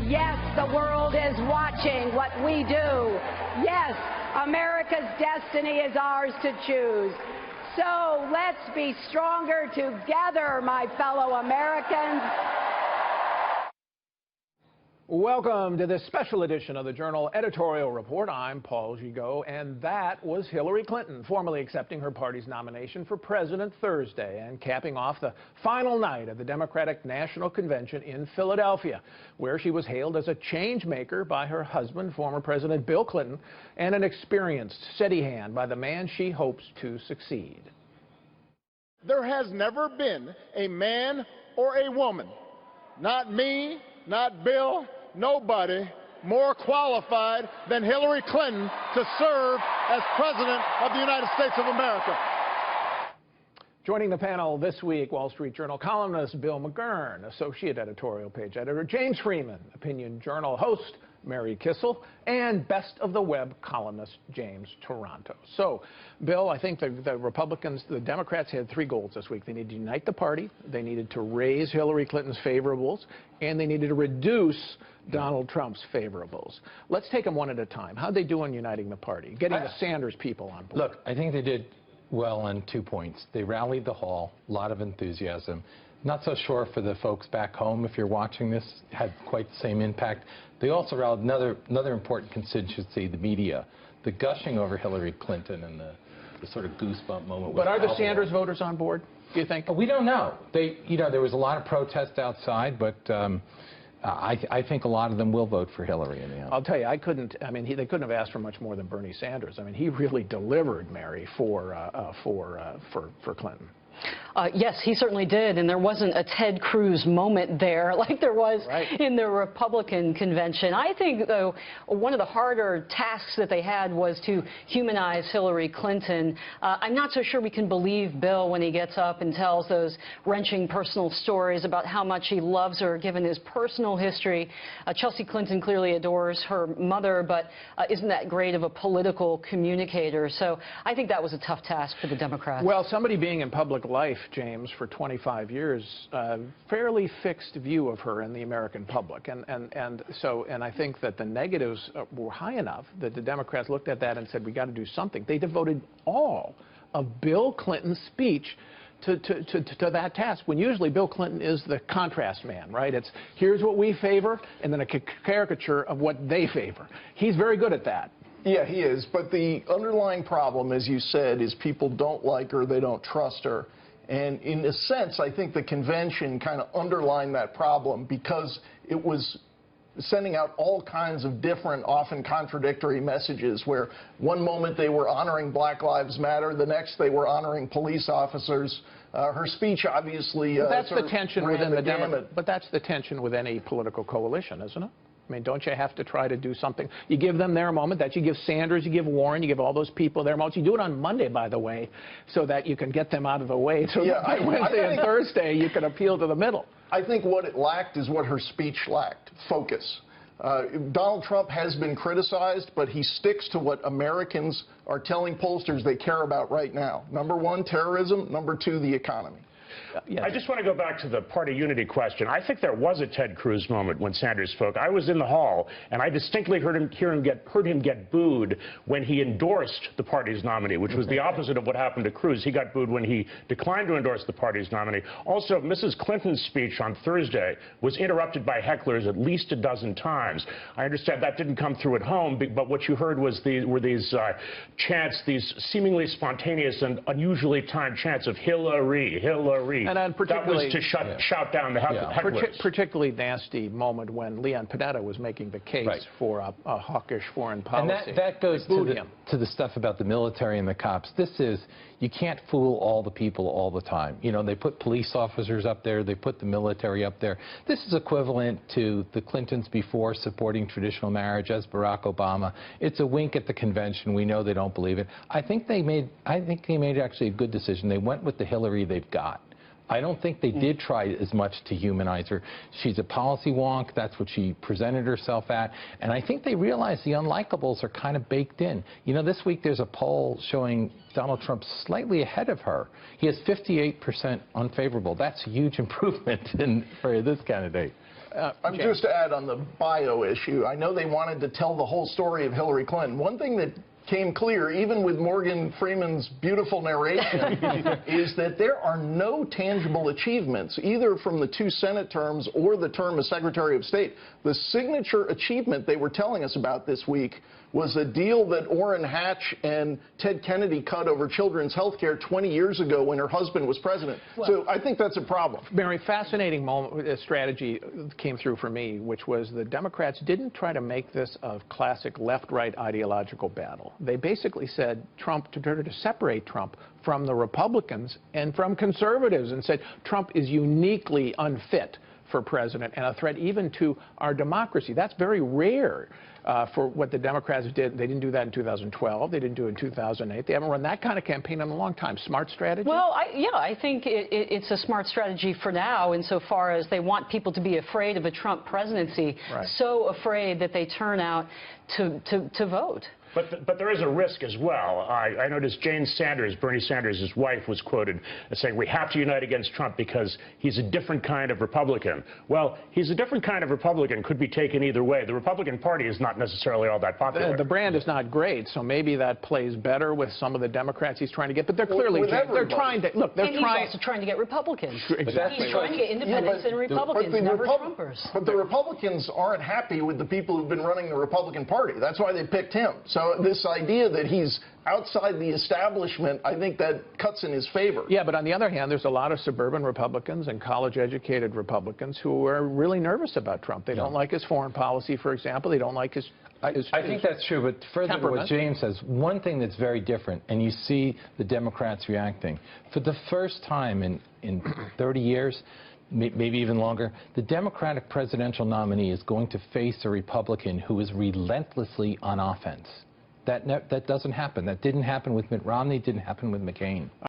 Yes, the world is watching what we do. Yes, America's destiny is ours to choose. So let's be stronger together, my fellow Americans. Welcome to this special edition of the Journal Editorial Report. I'm Paul Gigot, and that was Hillary Clinton formally accepting her party's nomination for president Thursday and capping off the final night of the Democratic National Convention in Philadelphia, where she was hailed as a change maker by her husband, former President Bill Clinton, and an experienced, steady hand by the man she hopes to succeed. There has never been a man or a woman, not me, not Bill, nobody more qualified than Hillary Clinton to serve as President of the United States of America. Joining the panel this week, Wall Street Journal columnist Bill McGurn, associate editorial page editor James Freeman, opinion journal host Mary Kissel, and best of the web columnist James Taranto. So, Bill, I think the Republicans, the Democrats had three goals this week. They needed to unite the party, they needed to raise Hillary Clinton's favorables, and they needed to reduce Donald Trump's favorables. Let's take them one at a time. How'd they do in uniting the party, getting the Sanders people on board? Look, I think they did well on 2 points. They rallied the hall, a lot of enthusiasm. Not so sure for the folks back home, if you're watching this, had quite the same impact. They also rallied another important constituency, the media. The gushing over Hillary Clinton and the sort of goosebump moment. But are the Sanders voters on board, do you think? We don't know. There was a lot of protest outside, but I think a lot of them will vote for Hillary in the end. I'll tell you, they couldn't have asked for much more than Bernie Sanders. I mean, he really delivered, Mary, for Clinton. Yes, he certainly did, and there wasn't a Ted Cruz moment there like there was in the Republican convention. I think, though, one of the harder tasks that they had was to humanize Hillary Clinton. I'm not so sure we can believe Bill when he gets up and tells those wrenching personal stories about how much he loves her, given his personal history. Chelsea Clinton clearly adores her mother, but isn't that great of a political communicator? So I think that was a tough task for the Democrats. Well, somebody being in public life, James, for 25 years, fairly fixed view of her in the American public. And I think that the negatives were high enough that the Democrats looked at that and said, we got to do something. They devoted all of Bill Clinton's speech to that task, when usually Bill Clinton is the contrast man, right? It's here's what we favor, and then a caricature of what they favor. He's very good at that. Yeah, he is. But the underlying problem, as you said, is people don't like her, they don't trust her. And in a sense, I think the convention kind of underlined that problem because it was sending out all kinds of different, often contradictory messages where one moment they were honoring Black Lives Matter, the next they were honoring police officers. Her speech obviously that's the tension within the gamut. But that's the tension with any political coalition, isn't it? I mean, don't you have to try to do something? You give them their moment. That you give Sanders, you give Warren, you give all those people their moments. You do it on Monday, by the way, so that you can get them out of the way. So that by Wednesday and Thursday, you can appeal to the middle. I think what it lacked is what her speech lacked, focus. Donald Trump has been criticized, but he sticks to what Americans are telling pollsters they care about right now. Number one, terrorism. Number two, the economy. Yes. I just want to go back to the party unity question. I think there was a Ted Cruz moment when Sanders spoke. I was in the hall, and I distinctly heard him get booed when he endorsed the party's nominee, which was the opposite of what happened to Cruz. He got booed when he declined to endorse the party's nominee. Also, Mrs. Clinton's speech on Thursday was interrupted by hecklers at least a dozen times. I understand that didn't come through at home, but what you heard was were these chants, these seemingly spontaneous and unusually timed chants of Hillary, Hillary. And particularly, that was to shout down the hecklers. Particularly nasty moment when Leon Panetta was making the case for a hawkish foreign policy. And that goes to the stuff about the military and the cops. You can't fool all the people all the time. You know, they put police officers up there, they put the military up there. This is equivalent to the Clintons before supporting traditional marriage as Barack Obama. It's a wink at the convention. We know they don't believe it. I think they made actually a good decision. They went with the Hillary they've got. I don't think they did try as much to humanize her. She's a policy wonk. That's what she presented herself at. And I think they realize the unlikables are kind of baked in. You know, this week there's a poll showing Donald Trump slightly ahead of her. He has 58% unfavorable. That's a huge improvement for this candidate. Just to add on the bio issue, I know they wanted to tell the whole story of Hillary Clinton. One thing that came clear, even with Morgan Freeman's beautiful narration, is that there are no tangible achievements, either from the 2 Senate terms or the term as Secretary of State. The signature achievement they were telling us about this week was a deal that Orrin Hatch and Ted Kennedy cut over children's health care 20 years ago when her husband was president. Well, so I think that's a problem. Mary, fascinating strategy came through for me, which was the Democrats didn't try to make this a classic left-right ideological battle. They basically said Trump, to try to separate Trump from the Republicans and from conservatives, and said Trump is uniquely unfit for president and a threat even to our democracy. That's very rare for what the Democrats did. They didn't do that in 2012. They didn't do it in 2008. They haven't run that kind of campaign in a long time. Smart strategy? Well, I think it's a smart strategy for now, insofar as they want people to be afraid of a Trump presidency, right. So afraid that they turn out to vote. But there is a risk as well. I noticed Jane Sanders, Bernie Sanders' wife, was quoted as saying, we have to unite against Trump because he's a different kind of Republican. Well, he's a different kind of Republican could be taken either way. The Republican Party is not necessarily all that popular. The brand is not great, so maybe that plays better with some of the Democrats he's trying to get. But they're clearly they're trying to look. They're he's also trying to get Republicans. Exactly. He's trying to get independents and Republicans, never Trumpers. But the Republicans aren't happy with the people who've been running the Republican Party. That's why they picked him. So this idea that he's outside the establishment, I think that cuts in his favor. Yeah, but on the other hand, there's a lot of suburban Republicans and college-educated Republicans who are really nervous about Trump. They don't like his foreign policy, for example. They don't like his I think that's true, but further to what James says, one thing that's very different, and you see the Democrats reacting, for the first time in 30 years, maybe even longer, the Democratic presidential nominee is going to face a Republican who is relentlessly on offense. That doesn't happen. That didn't happen with Mitt Romney, didn't happen with McCain.